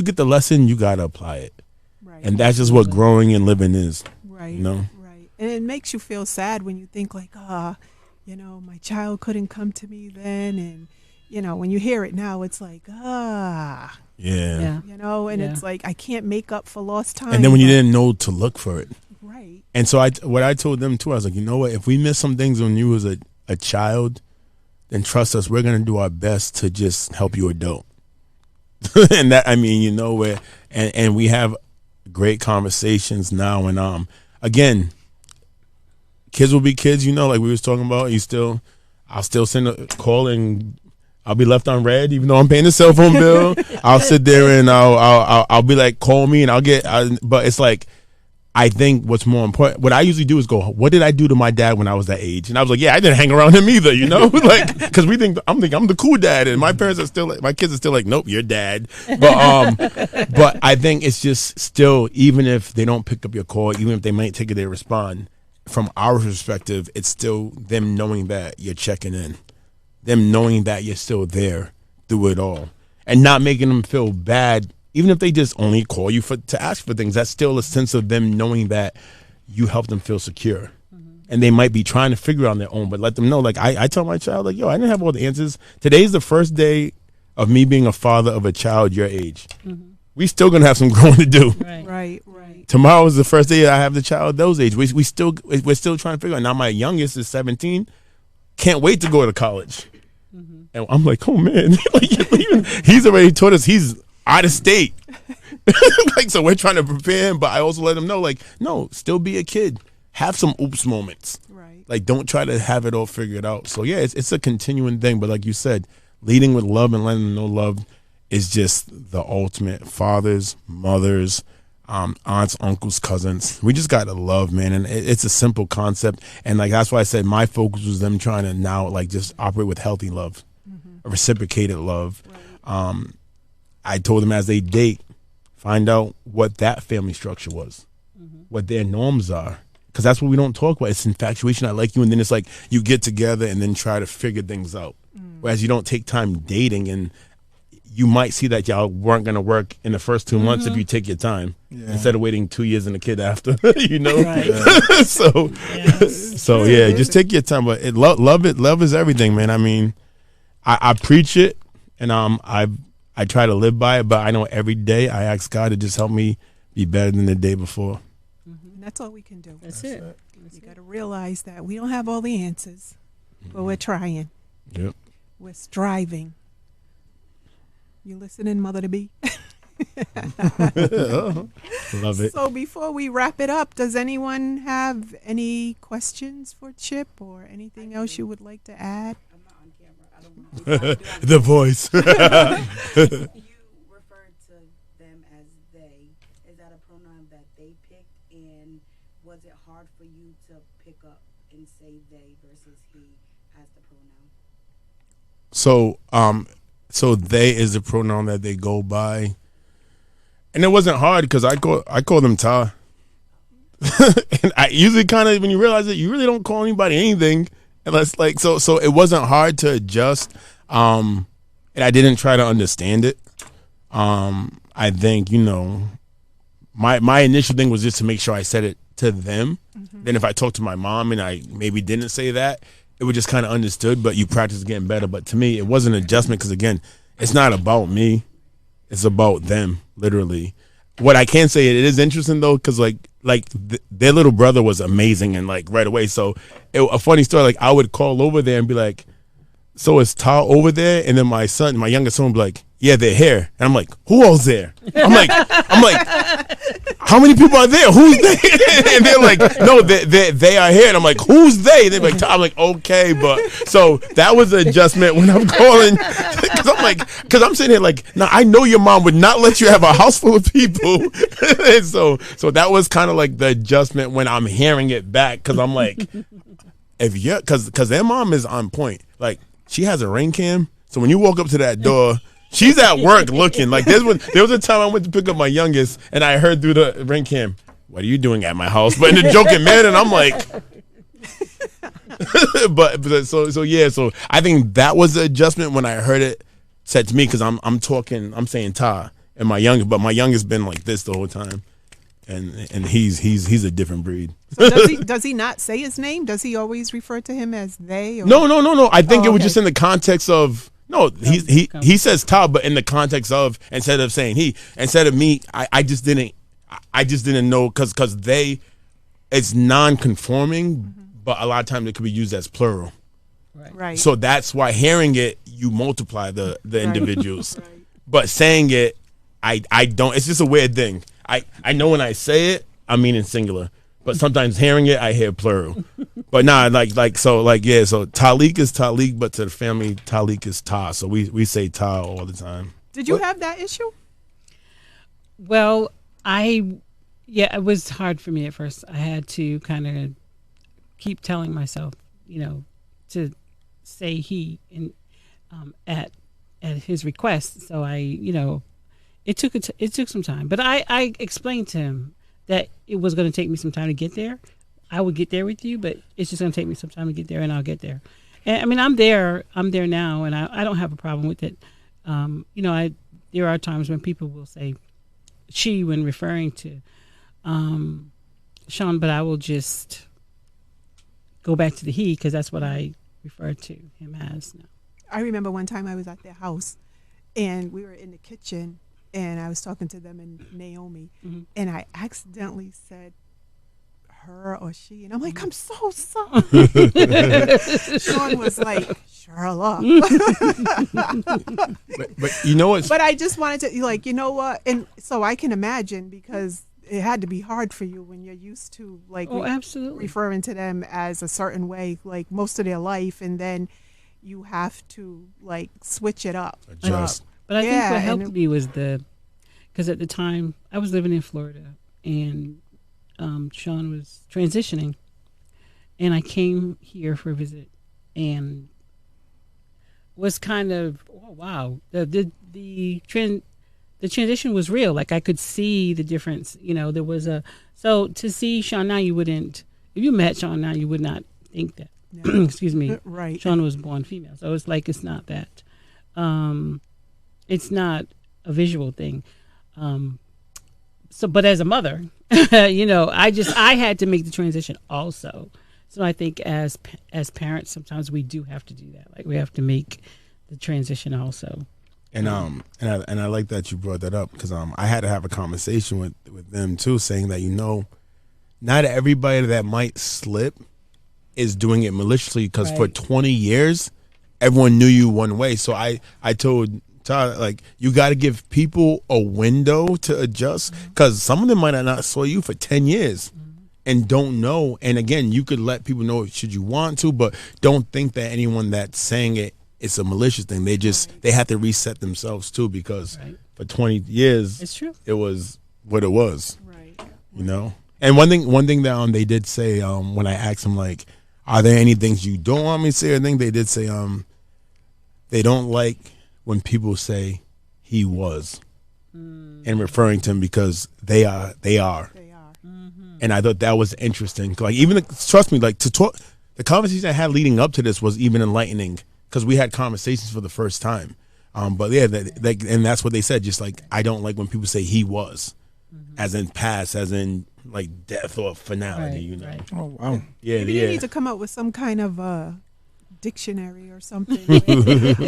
get the lesson, you got to apply it. right And that's just what growing and living is. right Right. And it makes you feel sad when you think like, my child couldn't come to me then, and when you hear it now, it's like, Yeah. and it's like I can't make up for lost time. And then when you didn't know to look for it. right, And so what I told them too, I was like, you know what? If we miss some things when you was a child, then trust us, we're gonna do our best to just help you adult. And that, I mean, and we have great conversations now. And again, kids will be kids, like we was talking about. I'll still send a call and I'll be left on red, even though I'm paying the cell phone bill. I'll sit there and I'll be like, call me, and but it's like, I think what's more important, what I usually do is go, what did I do to my dad when I was that age? And I was like, I didn't hang around him either, like, because I'm the cool dad, and my kids are still like, nope, you're dad. But I think it's just still, even if they don't pick up your call, even if they might take it, they respond. From our perspective, it's still them knowing that you're checking in, them knowing that you're still there through it all, and not making them feel bad. Even if they just only call you to ask for things, that's still a sense of them knowing that you help them feel secure. Mm-hmm. And they might be trying to figure it out on their own, but let them know. Like I tell my child, like, yo, I didn't have all the answers. Today's the first day of me being a father of a child your age. Mm-hmm. We still gonna have some growing to do. right. Tomorrow is the first day I have the child those age. We're still trying to figure out. Now my youngest is 17. Can't wait to go to college. Mm-hmm. And I'm like, oh man, he's already told us he's out of state. Like, so we're trying to prepare him, but I also let him know, like, no, still be a kid. Have some oops moments. Right. Like, don't try to have it all figured out. So yeah, it's a continuing thing. But like you said, leading with love and letting them know love is just the ultimate. Fathers, mothers, aunts, uncles, cousins. We just gotta love, man. And it's a simple concept. And like that's why I said my focus was them trying to now like just operate with healthy love, a reciprocated love. Right. I told them as they date, find out what that family structure was, what their norms are. Because that's what we don't talk about. It's infatuation. I like you. And then it's like you get together and then try to figure things out. Whereas you don't take time dating. And you might see that y'all weren't going to work in the first 2 months if you take your time instead of waiting 2 years and a kid after, Right. So just take your time. But love is everything, man. I mean, I preach it and I try to live by it, but I know every day I ask God to just help me be better than the day before. And that's all we can do. That's it. You got to realize that we don't have all the answers, but we're trying. Yep. We're striving. You listening, mother to be? Love it. So before we wrap it up, does anyone have any questions for Chip or anything else you would like to add? I'm not on camera. I don't want to. The voice. You referred to them as they. Is that a pronoun that they picked? And was it hard for you to pick up and say they versus he as the pronoun? So they is the pronoun that they go by, and it wasn't hard because I call them Ta. And I usually kind of, when you realize it, you really don't call anybody anything unless like so it wasn't hard to adjust, and I didn't try to understand it. I think my initial thing was just to make sure I said it to them. Then if I talked to my mom and I maybe didn't say that, it was just kind of understood, but you practice getting better. But to me, it was an adjustment because, again, it's not about me. It's about them, literally. What I can say, it is interesting, though, because, their little brother was amazing and, right away. So a funny story, I would call over there and be like, so is Ta over there? And then my youngest son would be like, yeah, they're here. And I'm like, who else there? I'm like, how many people are there? Who's they? And they're like, no, they are here. And I'm like, who's they? They're like, I'm like, okay, but so that was an adjustment when I'm calling, because I'm sitting here now I know your mom would not let you have a house full of people. And so that was kind of the adjustment when I'm hearing it back, because I'm like, because their mom is on point. She has a Ring cam, so when you walk up to that door, she's at work looking. There was a time I went to pick up my youngest, and I heard through the Ring cam, "What are you doing at my house?" But in a joking manner, and I'm like, so I think that was the adjustment when I heard it said to me, because I'm saying Ta, and my youngest been like this the whole time, and he's a different breed. So does he not say his name? Does he always refer to him as they? Or? No. I think it was okay. just in the context of. No, he says Ta, but in the context of, instead of saying he, instead of me, I just didn't know, because they, it's non-conforming, but a lot of times it could be used as plural. Right. So that's why hearing it, you multiply the individuals, Right. but saying it, I don't. It's just a weird thing. I know when I say it, I mean in singular, but sometimes hearing it, I hear plural. But nah, so Talik is Talik, but to the family, Talik is Ta. So we say Ta all the time. Did you have that issue? Well, it was hard for me at first. I had to kind of keep telling myself, to say he in at his request. So it took some time, but I explained to him that it was going to take me some time to get there. I would get there with you, but it's just going to take me some time to get there, and I'll get there. And I mean, I'm there now, and I don't have a problem with it. There are times when people will say she when referring to Sean, but I will just go back to the he, because that's what I refer to him as now. I remember one time I was at their house, and we were in the kitchen, and I was talking to them and Naomi, and I accidentally said her or she, and I'm like, I'm so sorry. Sean was like, Sherlock. but you know what? But I just wanted to, you know what? And so I can imagine, because it had to be hard for you when you're used to absolutely referring to them as a certain way, most of their life, and then you have to switch it up. Adjust. But I think what helped me was because at the time I was living in Florida, and Sean was transitioning, and I came here for a visit, and was kind of, oh wow, the transition was real. I could see the difference. There was so to see Sean now, you wouldn't, if you met Sean now, you would not think that. No. Excuse me. Right. Sean was born female, so it's it's not that. It's not a visual thing. So, but as a mother, I had to make the transition also. So I think as parents, sometimes we do have to do that. We have to make the transition also. And I like that you brought that up, because I had to have a conversation with them too, saying that not everybody that might slip is doing it maliciously, because for 20 years everyone knew you one way. So I told child, like you got to give people a window to adjust, because some of them might not saw you for 10 years and don't know. And again, you could let people know should you want to, but don't think that anyone that's saying it's a malicious thing. They have to reset themselves too, because for 20 years It's true. it was what it was. Right. You know. And one thing that they did say, when I asked them, like, are there any things you don't want me to say or anything, they did say they don't like when people say he was, and referring to him, because they are. They are. And I thought that was interesting. Like, even trust me, like, to talk, the conversation I had leading up to this was even enlightening, because we had conversations for the first time. But yeah, and that's what they said. Just like, I don't like when people say he was, as in past, as in like death or finality. You know. Right. Oh wow. Yeah, Maybe yeah. they need to come up with some kind of dictionary or something.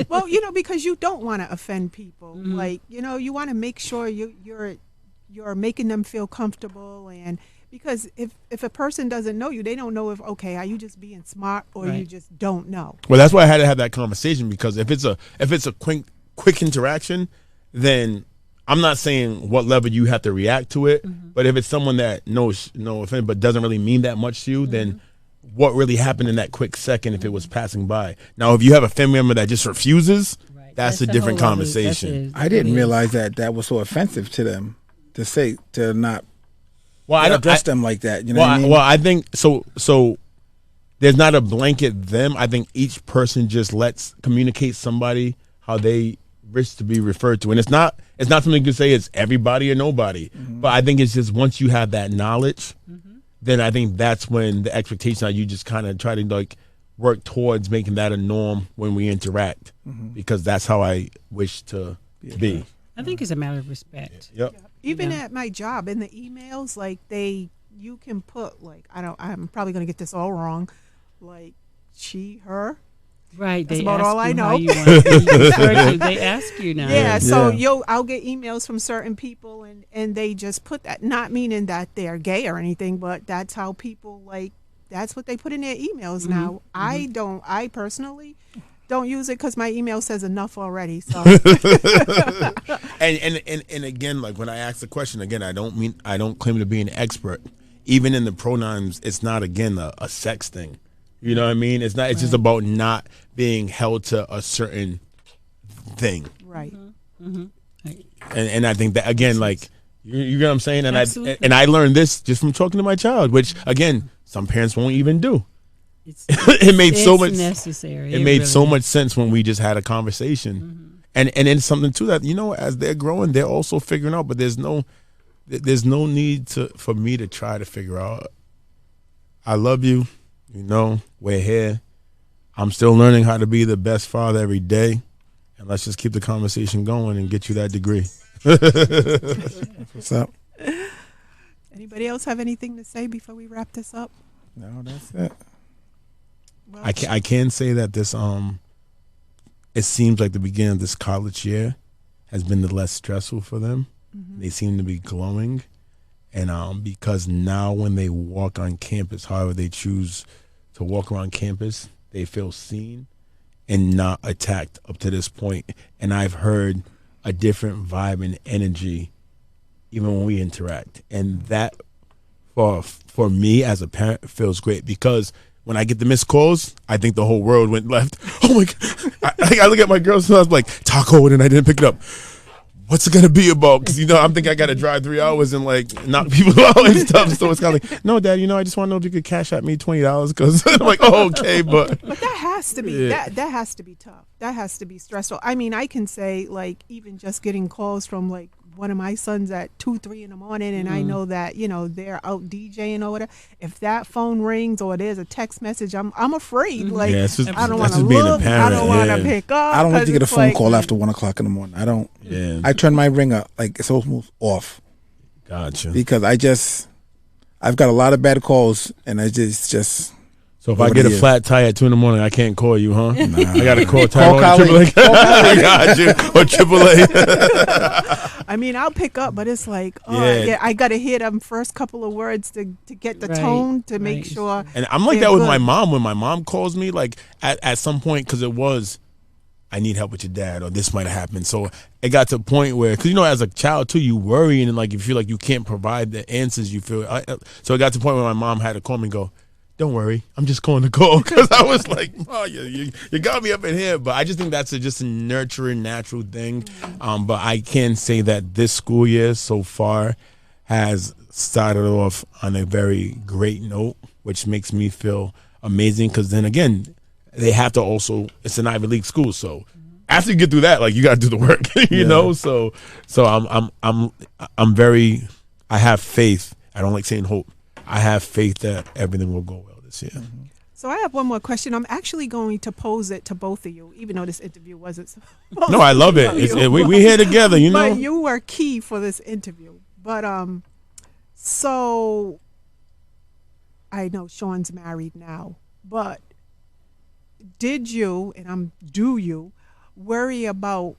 Well, because you don't want to offend people. Like, you want to make sure you're making them feel comfortable, and because if a person doesn't know you, they don't know are you just being smart or you just don't know. Well, that's why I had to have that conversation, because if it's a quick interaction, then I'm not saying what level you have to react to it. But if it's someone that knows no offense but doesn't really mean that much to you, then what really happened in that quick second if it was passing by? Now, if you have a family member that just refuses, that's a different whole other- conversation. I didn't realize that was so offensive to them to not Well, I don't address them like that. You know what I mean? Well, I think so. There's not a blanket them. I think each person just communicate somebody how they wish to be referred to, and it's not something you can say it's everybody or nobody. But I think it's just once you have that knowledge, then I think that's when the expectation are you just kind of try to like work towards making that a norm when we interact, because that's how I wish to be. I think it's a matter of respect. Yep. Even at my job, in the emails, like you can put like I'm probably going to get this all wrong, like she, her. Right. That's They about ask all I you know. how you want to be referred to. They ask you now. Yeah, so Yeah. I'll get emails from certain people, and they just put that, not meaning that they're gay or anything, but that's how people that's what they put in their emails now. I personally don't use it because my email says enough already. So And again, like when I ask the question again, I don't claim to be an expert. Even in the pronouns, it's not again a sex thing. You know what I mean? It's not. It's just about not being held to a certain thing. right. And I think that again, like you get what I'm saying. And Absolutely. I learned this just from talking to my child, which again, some parents won't even do. It's, It made so it's much. necessary. It made really so is. much sense when we just had a conversation. And it's something too that as they're growing, they're also figuring out. But there's no need for me to try to figure out. I love you. We're here. I'm still learning how to be the best father every day, and let's just keep the conversation going and get you that degree. What's up? Anybody else have anything to say before we wrap this up? No, that's it. Well, I can say that this it seems like the beginning of this college year has been the less stressful for them. They seem to be glowing, and because now when they walk on campus, however they choose to walk around campus, they feel seen and not attacked up to this point. And I've heard a different vibe and energy even when we interact, and that for me as a parent feels great, because when I get the missed calls, I think the whole world went left. Oh my God. I look at my girls and I was like, taco, and I didn't pick it up. What's it gonna be about? Because I'm thinking I gotta drive 3 hours and like knock people out and stuff. So it's kind of like, no, Dad, I just want to know if you could cash at me $20, because I'm like, oh, okay, but that has to be Yeah. that has to be tough. That has to be stressful. I mean, I can say like even just getting calls from like one of my sons at 2-3 in the morning, and I know that they're out DJing or whatever. If that phone rings or there's a text message, I'm afraid. Like yeah, it's just, I don't that's want to just being a look. I parent. don't want to yeah. pick up. I don't like to 'cause get a it's phone like- call after 1 o'clock in the morning. I don't. Yeah, I turn my ringer like it's almost off gotcha. because I've got a lot of bad calls, and I just. So if I Over get the a years. flat tire at 2 a.m, I can't call you, huh? I gotta call Call Tyrone Khalid. AAA. I got you. Or AAA. I mean, I'll pick up, but it's like, Yeah. I got to hear them first couple of words to get the Right, tone to make right. sure. And I'm like They're that with good. my mom. When my mom calls me, like at some point, because it was I need help with your dad, or this might have happened. So it got to a point where, because as a child too, you worry and like you feel like you can't provide the answers. You feel so it got to the point where my mom had to call me and go, "Don't worry, I'm just calling to call," because I was like, "Oh, you got me up in here." But I just think that's just a nurturing, natural thing. But I can say that this school year so far has started off on a very great note, which makes me feel amazing. Because then again, they have to also, it's an Ivy League school, so after you get through that, like you got to do the work, you know. So I'm very, I have faith. I don't like saying hope. I have faith that everything will go well this year. So I have one more question. I'm actually going to pose it to both of you, even though this interview wasn't. No, I love it. We here together, you know. But you were key for this interview. But so I know Sean's married now, but did you, and do you worry about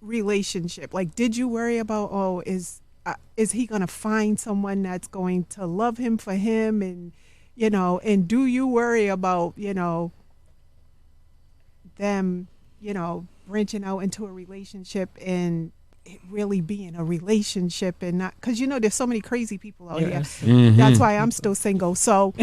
relationship? Like, did you worry about, is he going to find someone that's going to love him for him? And, and do you worry about, them, branching out into a relationship and it really being a relationship and not, because there's so many crazy people out here. Mm-hmm. That's why I'm still single. So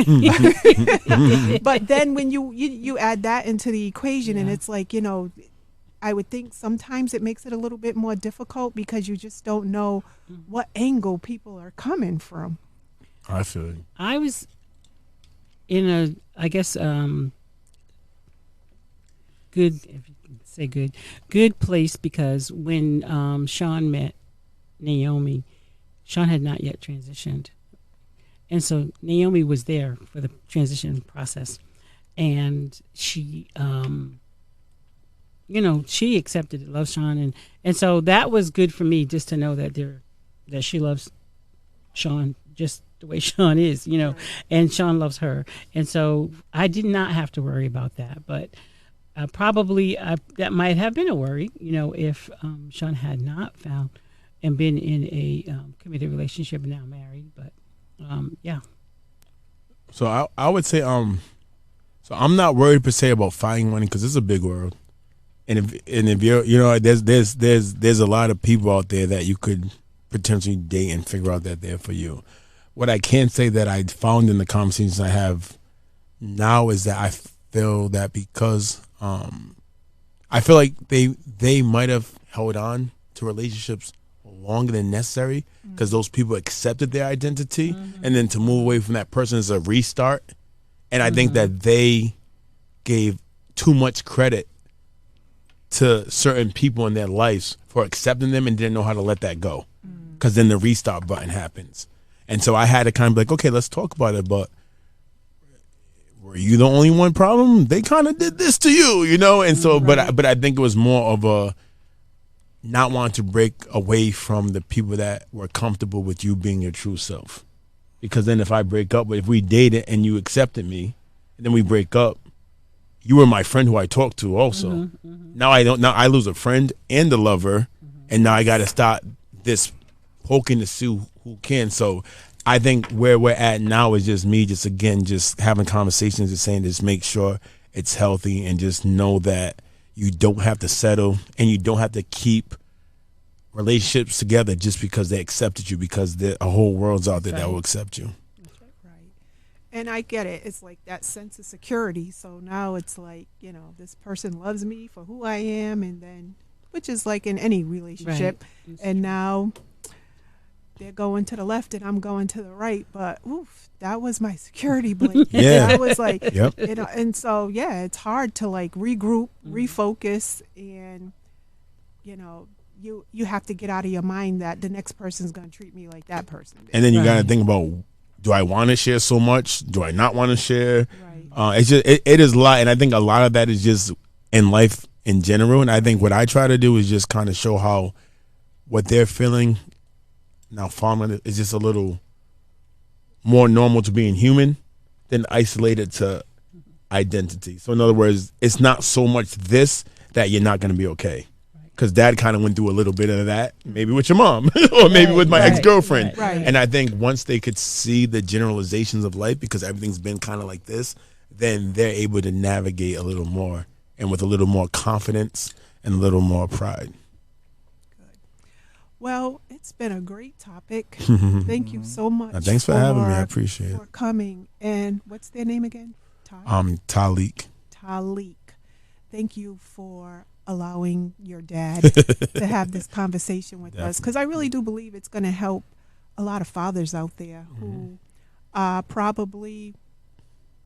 but then when you add that into the equation, and it's like, I would think sometimes it makes it a little bit more difficult because you just don't know what angle people are coming from. I feel it. I was in a, I guess, good, if you can say good place, because when Sean met Naomi, Sean had not yet transitioned. And so Naomi was there for the transition process. And she, she accepted it, loves Sean. And so that was good for me, just to know that she loves Sean just the way Sean is, and Sean loves her. And so I did not have to worry about that. But probably that might have been a worry, if Sean had not found and been in a committed relationship and now married. But yeah. So I would say so I'm not worried per se about finding money, because it's a big world, and if you're there's a lot of people out there that you could potentially date and figure out that they're for you. What I can say that I found in the conversations I have now is that I feel that because I feel like they might have held on to relationships longer than necessary because those people accepted their identity, and then to move away from that person is a restart. And I think that they gave too much credit to certain people in their lives for accepting them and didn't know how to let that go, because then the restart button happens. And so I had to kind of be like, okay, let's talk about it, but were you the only one problem? They kind of did this to you, And so, right. but I think it was more of a not wanting to break away from the people that were comfortable with you being your true self. Because then if we dated and you accepted me, and then we break up, you were my friend who I talked to also. Now I lose a friend and a lover, and now I got to start this poking to see who can. So I think where we're at now is just me just having conversations and saying, just make sure it's healthy, and just know that you don't have to settle and you don't have to keep relationships together just because they accepted you, because a whole world's out there that will accept you. Right. And I get it. It's like that sense of security. So now it's like, this person loves me for who I am, and then, which is like in any relationship. Right. And now they're going to the left and I'm going to the right, but that was my security blanket. Yeah. That was like, yep. And so, yeah, it's hard to like regroup, refocus, and, you have to get out of your mind that the next person's going to treat me like that person did. And then you got to think about, do I want to share so much? Do I not want to share? Right. It's just, it is a lot. And I think a lot of that is just in life in general. And I think what I try to do is just kind of show how what they're feeling now, farming is just a little more normal to being human than isolated to identity. So in other words, it's not so much this that you're not going to be okay. Because Dad kind of went through a little bit of that, maybe with your mom or maybe with my ex-girlfriend. Right. And I think once they could see the generalizations of life, because everything's been kind of like this, then they're able to navigate a little more and with a little more confidence and a little more pride. Well, it's been a great topic. Thank you so much. Thanks for having me. I appreciate for coming. And what's their name again? Talik. Talik. Thank you for allowing your dad to have this conversation with us, because I really do believe it's going to help a lot of fathers out there who probably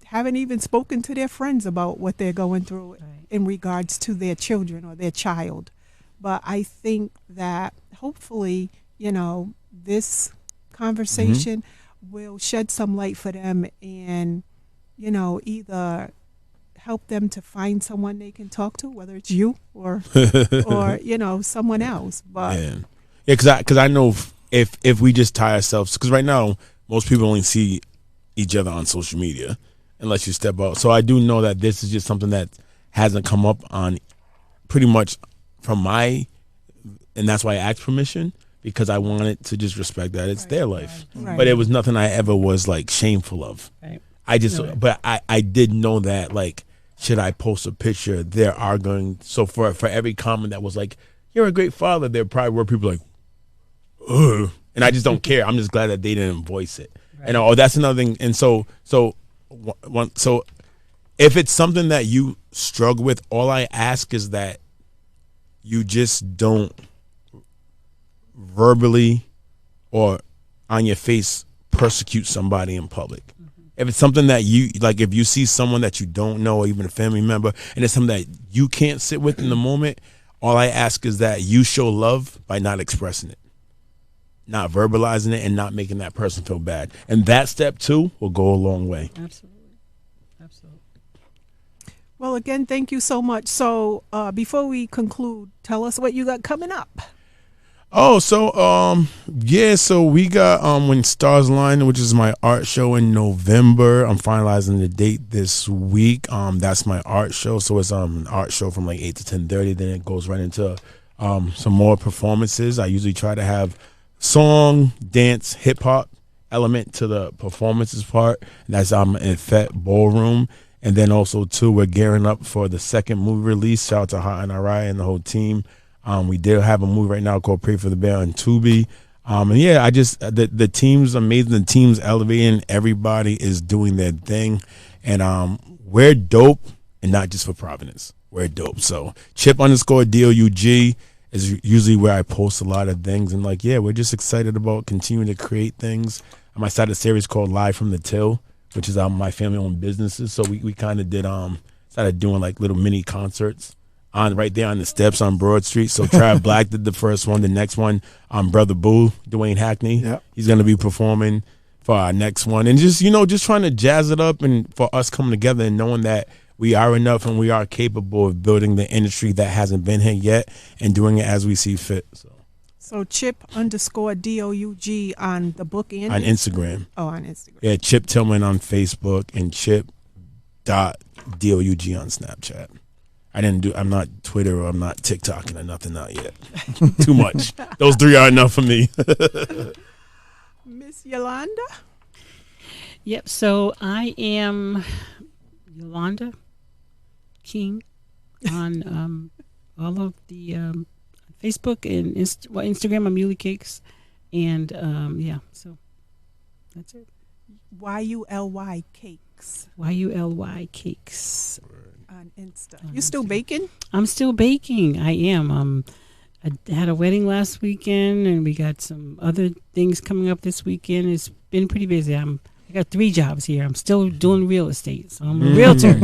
haven't even spoken to their friends about what they're going through in regards to their children or their child. But I think that hopefully, this conversation will shed some light for them and, either help them to find someone they can talk to, whether it's you or someone else. But because I know if we just tie ourselves, because right now most people only see each other on social media unless you step out. So I do know that this is just something that hasn't come up on pretty much from and that's why I asked permission, because I wanted to just respect that it's their life. Right. But it was nothing I ever was like shameful of. Right. But I did know that, like, should I post a picture, there are going, so for every comment that was like, you're a great father, there probably were people like, ugh, and I just don't care. I'm just glad that they didn't voice it. Right. And that's another thing. And so if it's something that you struggle with, all I ask is that you just don't verbally or on your face persecute somebody in public. If it's something that you like, if you see someone that you don't know, or even a family member, and it's something that you can't sit with in the moment, all I ask is that you show love by not expressing it, not verbalizing it, and not making that person feel bad. And that step too will go a long way. Absolutely. Well, again, thank you so much. So before we conclude, tell us what you got coming up. Oh, so we got When Stars Align, which is my art show in November. I'm finalizing the date this week. That's my art show. So it's an art show from like 8 to 10:30. Then it goes right into some more performances. I usually try to have song, dance, hip hop element to the performances part. That's in Fete Ballroom. And then also too, we're gearing up for the second movie release. Shout out to Hot and Arai and the whole team. We did have a movie right now called Pray for the Bear on Tubi. And yeah, I just, the team's amazing. The team's elevating. Everybody is doing their thing. And we're dope, and not just for Providence. We're dope. So Chip_DOUG is usually where I post a lot of things. And like, yeah, we're just excited about continuing to create things. I started a series called Live from the Till, which is my family-owned businesses. So we kind of started doing like little mini concerts right there on the steps on Broad Street. So Trav Black did the first one. The next one, Brother Boo, Dwayne Hackney. Yep. He's going to be performing for our next one. And just trying to jazz it up, and for us coming together and knowing that we are enough and we are capable of building the industry that hasn't been here yet and doing it as we see fit. So Chip_DOUG on the book and on Instagram. Oh, on Instagram. Yeah, Chip Tillman on Facebook and Chip.DOUG on Snapchat. I'm not Twitter or I'm not TikToking or nothing out yet. Too much. Those three are enough for me. Miss Yolanda? Yep, so I am Yolanda King on all of the Facebook and Instagram. I'm Yuli Cakes. And so that's it. YULY Cakes. YULY Cakes. On Insta. You still baking? I'm still baking. I am. I had a wedding last weekend, and we got some other things coming up this weekend. It's been pretty busy. I got 3 jobs here. I'm still doing real estate, so I'm a realtor.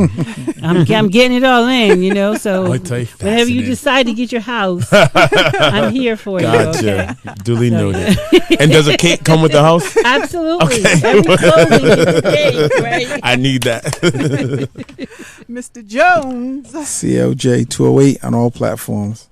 I'm getting it all in, So whenever you decide to get your house, I'm here for you. Okay? Duly noted. And does a cake come with the house? Absolutely. Okay. Every closing is a cake, right? I need that. Mr. Jones. CLJ 208 on all platforms.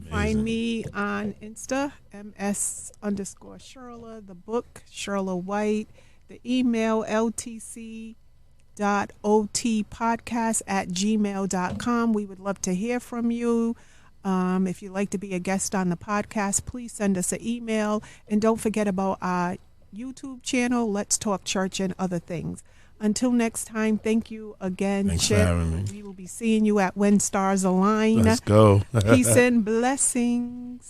Find me on Insta, MS_Sherla, the book, Sherla White, the email, ltc.otpodcast@gmail.com. We would love to hear from you. If you'd like to be a guest on the podcast, please send us an email. And don't forget about our YouTube channel, Let's Talk Church and Other Things. Until next time, thank you again, Thanks for Chip. having me. We will be seeing you at When Stars Align. Let's go. Peace and blessings.